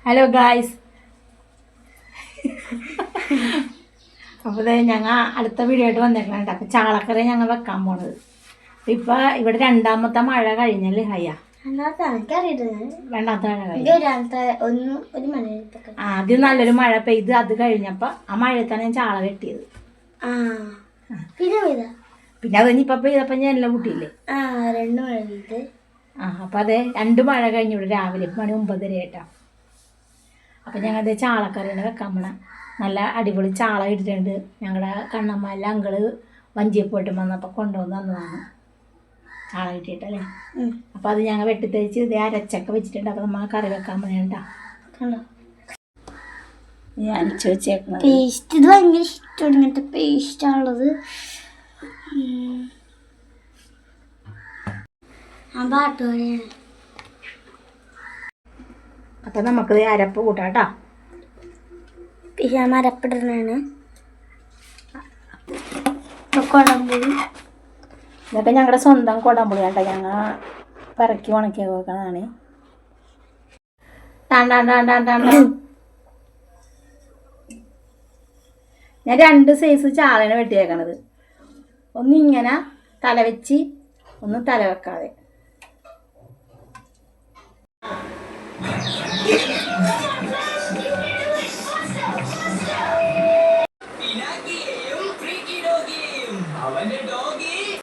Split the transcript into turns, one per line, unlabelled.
Hello guys. അപ്പോൾ ഞങ്ങൾ അടുത്ത വീഡിയോ ആയിട്ട് വന്നേക്കണുണ്ട്. അപ്പോൾ ചാളക്കറി ഞങ്ങൾ വെക്കാൻ പോണത്. ഇപ്പം ഇവിടെ രണ്ടാമത്തെ മഴ കഴിഞ്ഞല്ലേ ഹയ്യ? രണ്ടാമത്തെ മഴ ആദ്യം നല്ലൊരു മഴ പെയ്ത് അത് കഴിഞ്ഞപ്പോൾ ആ മഴയത്താണ് ഞാൻ ചാള വെട്ടിയത്. പിന്നെ അത് ഇനിയിപ്പോൾ പെയ്തപ്പോൾ ഞാൻ എല്ലാം കൂട്ടിയില്ലേ. അപ്പം അതെ 2 മഴ കഴിഞ്ഞു. ഇവിടെ രാവിലെ മണി 9:30 ആയിട്ടാണ്. അപ്പം ഞങ്ങളുടെ ചാളക്കറിയാണ് വെക്കാൻ പോണേ. നല്ല അടിപൊളി ചാള ഇട്ടിട്ടുണ്ട്. ഞങ്ങളുടെ കണ്ണമ്മല്ല അങ്കിള് വഞ്ചിയപ്പോയിട്ട് വന്നപ്പോൾ കൊണ്ടുവന്ന് തന്നതാണ് ചാള കിട്ടിയിട്ടല്ലേ. അപ്പം അത് ഞങ്ങൾ വെട്ടിത്തഴിച്ച് ഇതേ അരച്ചൊക്കെ വെച്ചിട്ടുണ്ട്. അപ്പം നമ്മൾ കറി വെക്കാൻ പോണേട്ടാ. കണ്ടോ ഞാൻ അരച്ച് വെച്ചേക്കുന്നത്.
പേസ്റ്റ് ഇത് ഭയങ്കര ഇഷ്ടമാണ്. ഇങ്ങനത്തെ പേസ്റ്റാണുള്ളത്.
അപ്പം നമുക്കിത് അരപ്പ് കൂട്ടാട്ടോ.
ഞാൻ അരപ്പിടുന്നതാണ്. കുടംപുളി
ഇതൊക്കെ ഞങ്ങളുടെ സ്വന്തം കുടംപുളി കേട്ടോ. ഞങ്ങൾ പിറക്കി ഉണക്കി വെക്കുന്നതാണ്. ഞാൻ 2 സൈസ് ചാളയാണ് വെട്ടിയേക്കണത്. ഒന്നിങ്ങനെ തല വെച്ച് ഒന്ന് തല വെക്കാതെ.